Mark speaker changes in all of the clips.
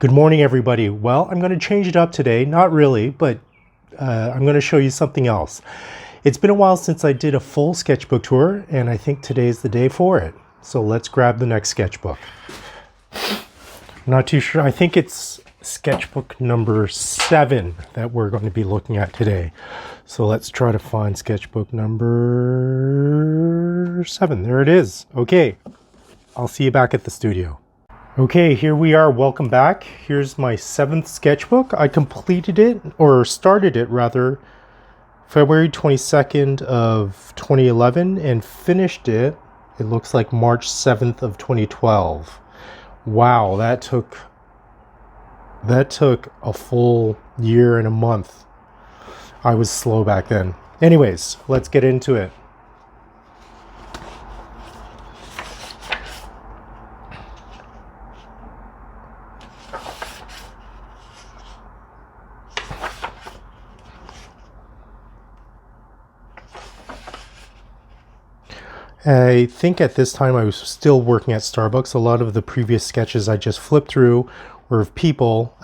Speaker 1: Good morning, everybody. Well, I'm going to change it up today. Not really, but I'm going to show you something else. It's been a while since I did a full sketchbook tour, and I think today's the day for it. So let's grab the next sketchbook. I'm not too sure. I think it's sketchbook number 7 that we're going to be looking at today. So let's try to find sketchbook number 7. There it is. Okay, I'll see you back at the studio. Okay, here we are. Welcome back. Here's my 7th sketchbook. I completed it, or started it rather, February 22nd of 2011 and finished it, it looks like March 7th of 2012. Wow, that took a full year and a month. I was slow back then. Anyways, let's get into it. I think at this time I was still working at Starbucks. A lot of the previous sketches I just flipped through were of people,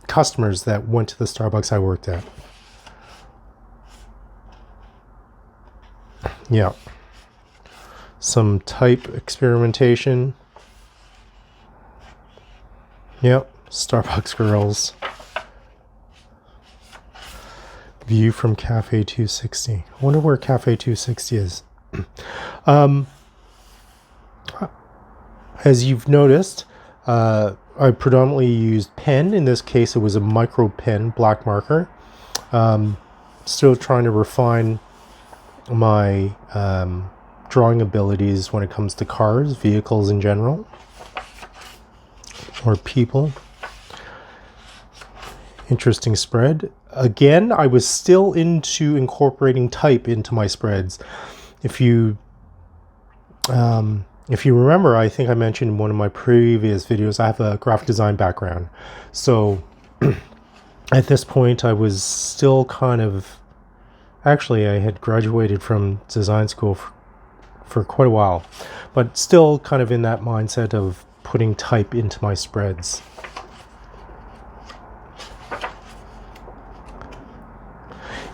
Speaker 1: customers that went to the Starbucks I worked at. Yeah. Some type experimentation. Yep, Starbucks girls. View from Cafe 260. I wonder where Cafe 260 is. As you've noticed, I predominantly used pen. In this case, it was a micro pen, black marker. Still trying to refine my drawing abilities when it comes to cars, vehicles in general, or people. Interesting spread. Again, I was still into incorporating type into my spreads. If you remember, I think I mentioned in one of my previous videos, I have a graphic design background. So at this point, I was still kind of, actually, I had graduated from design school for quite a while, but still kind of in that mindset of putting type into my spreads.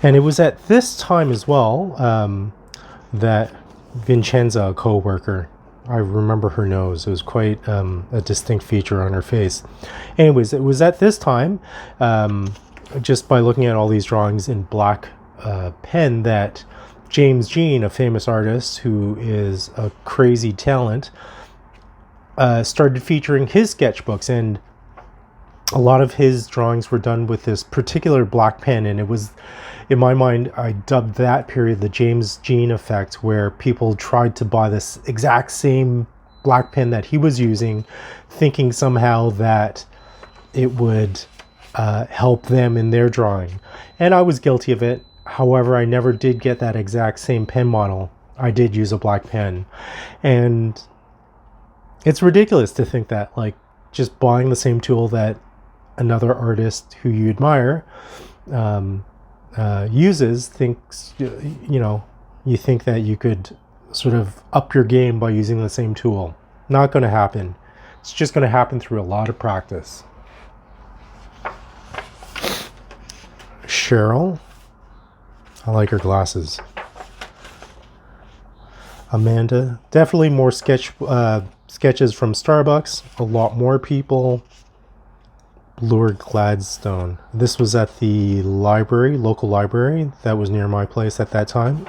Speaker 1: And it was at this time as well that Vincenza, a co-worker, I remember her nose. It was quite a distinct feature on her face. Anyways, it was at this time, just by looking at all these drawings in black pen, that James Jean, a famous artist who is a crazy talent, started featuring his sketchbooks, and a lot of his drawings were done with this particular black pen, and it was, in my mind, I dubbed that period the James Jean effect, where people tried to buy this exact same black pen that he was using, thinking somehow that it would help them in their drawing. And I was guilty of it. However, I never did get that exact same pen model. I did use a black pen. And it's ridiculous to think that, like, just buying the same tool that another artist who you admire uses, thinks, you think that you could sort of up your game by using the same tool. Not going to happen. It's just going to happen through a lot of practice. Cheryl. I like her glasses. Amanda. Definitely more sketches from Starbucks. A lot more people. Lord Gladstone. This was at the library, local library that was near my place at that time.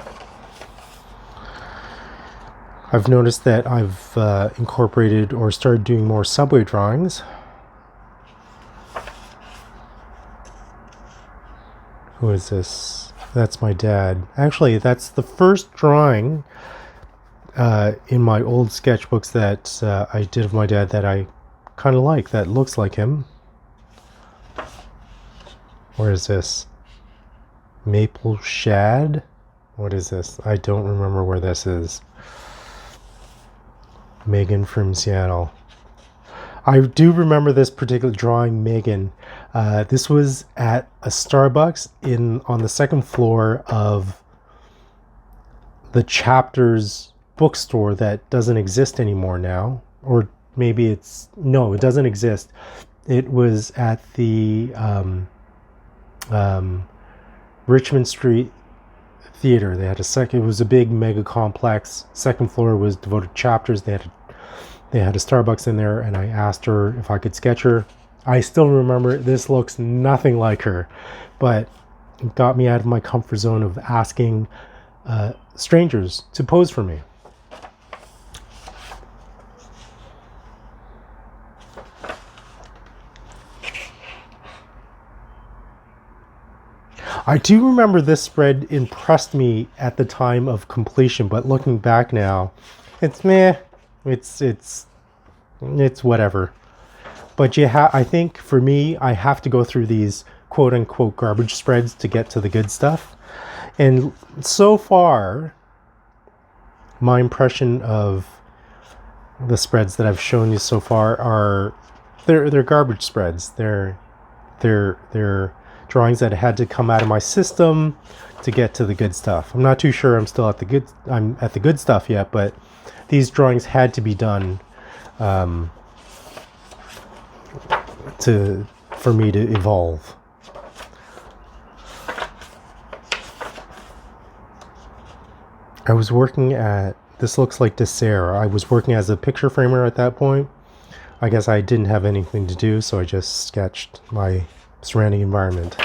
Speaker 1: I've noticed that I've incorporated or started doing more subway drawings. Who is this? That's my dad. Actually, that's the first drawing in my old sketchbooks that I did of my dad that I kind of like, that looks like him. Where is this? Maple Shad? What is this? I don't remember where this is. Megan from Seattle. I do remember this particular drawing, Megan. This was at a Starbucks on the second floor of the Chapters bookstore that doesn't exist anymore now. Or maybe it doesn't exist. It was at the Richmond Street Theater. They had a second. It was a big mega complex. Second floor was devoted to chapters. They had a Starbucks in there, and I asked her if I could sketch her. I still remember this looks nothing like her, but it got me out of my comfort zone of asking strangers to pose for me. I do remember this spread impressed me at the time of completion, but looking back now, it's meh. It's whatever. But I think for me, I have to go through these quote unquote garbage spreads to get to the good stuff. And so far, my impression of the spreads that I've shown you so far are they're garbage spreads. They're drawings that had to come out of my system to get to the good stuff. I'm not too sure I'm at the good stuff yet, but these drawings had to be done for me to evolve. I was working at, this looks like Dessert. I was working as a picture framer at that point. I guess I didn't have anything to do, so I just sketched my surrounding environment.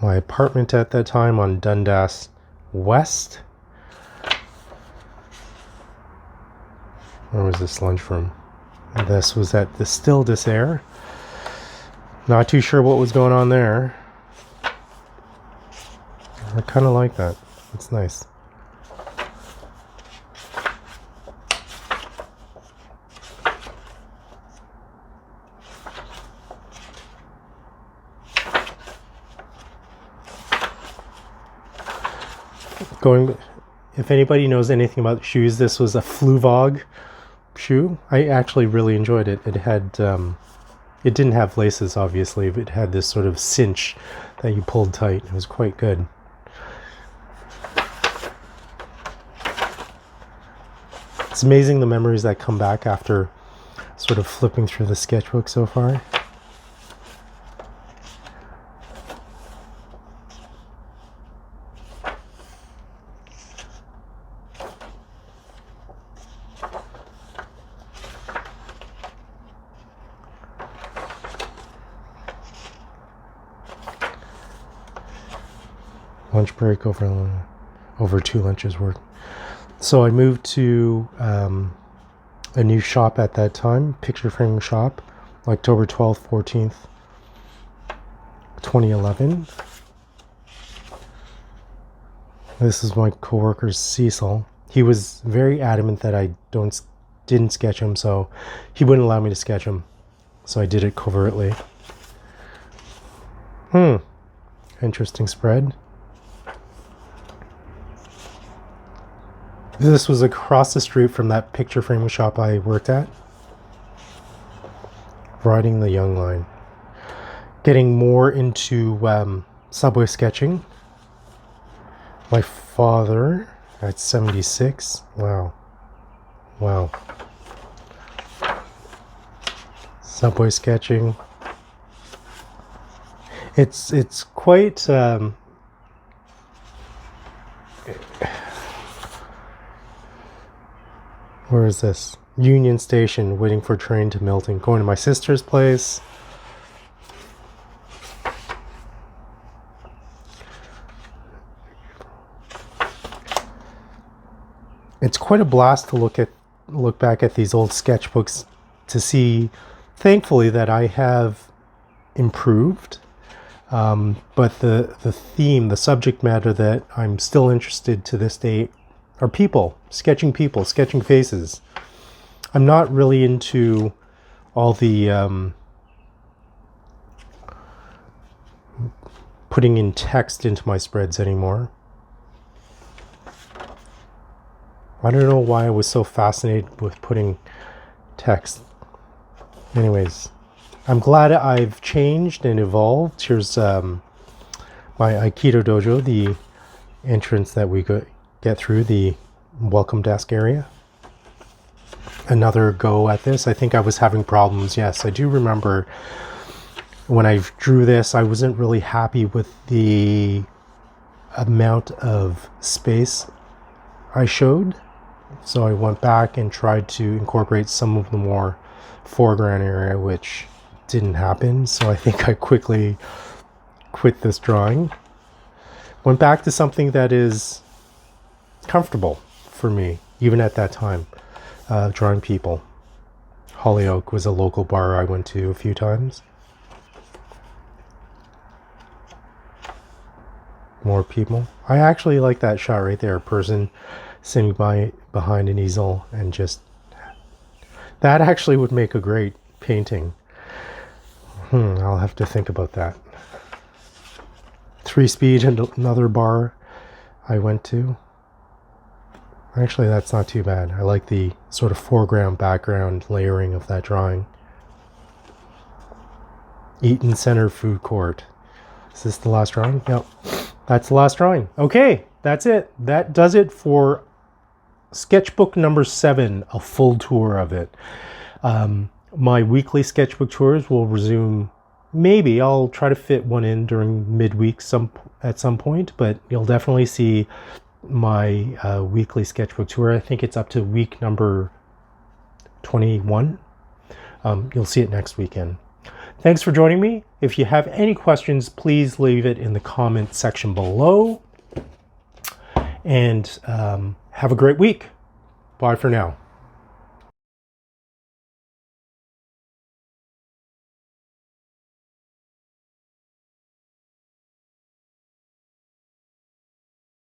Speaker 1: My apartment at that time on Dundas West. Where was this lunchroom? This was at the Still Dessert. Not too sure what was going on there. I kind of like that. It's nice. If anybody knows anything about shoes, this was a Fluvog shoe. I actually really enjoyed it. It had, it didn't have laces, obviously, but it had this sort of cinch that you pulled tight. It was quite good. It's amazing the memories that come back after sort of flipping through the sketchbook so far. Lunch break over 2 lunches work. So I moved to a new shop at that time, picture framing shop, October 12th, 14th, 2011. This is my coworker Cecil. He was very adamant that I didn't sketch him, so he wouldn't allow me to sketch him. So I did it covertly. Interesting spread. This was across the street from that picture framing shop I worked at. Riding the Young Line. Getting more into subway sketching. My father at 76. Wow. Subway sketching. It's quite where is this? Union Station, waiting for train to Milton. Going to my sister's place. It's quite a blast to look back at these old sketchbooks to see, thankfully, that I have improved. But the theme, the subject matter that I'm still interested to this day are people, sketching faces. I'm not really into all the putting in text into my spreads anymore. I don't know why I was so fascinated with putting text. Anyways, I'm glad I've changed and evolved. Here's my Aikido dojo, the entrance that we get through, the welcome desk area. another go at this. I think I was having problems. Yes, I do remember when I drew this, I wasn't really happy with the amount of space I showed. So I went back and tried to incorporate some of the more foreground area, which didn't happen. So I think I quickly quit this drawing. Went back to something that is comfortable for me, even at that time, drawing people. Hollyoak was a local bar I went to a few times. More people. I actually like that shot right there. A person sitting behind an easel, and just that actually would make a great painting. I'll have to think about that. 3-speed and another bar I went to. Actually, that's not too bad. I like the sort of foreground background layering of that drawing. Eaton Center Food Court. Is this the last drawing? Yep. That's the last drawing. Okay, that's it. That does it for sketchbook number 7, a full tour of it. My weekly sketchbook tours will resume. Maybe I'll try to fit one in during midweek at some point, but you'll definitely see my weekly sketchbook tour. I think it's up to week number 21. You'll see it next weekend. Thanks for joining me. If you have any questions, please leave it in the comment section below. And have a great week. Bye for now.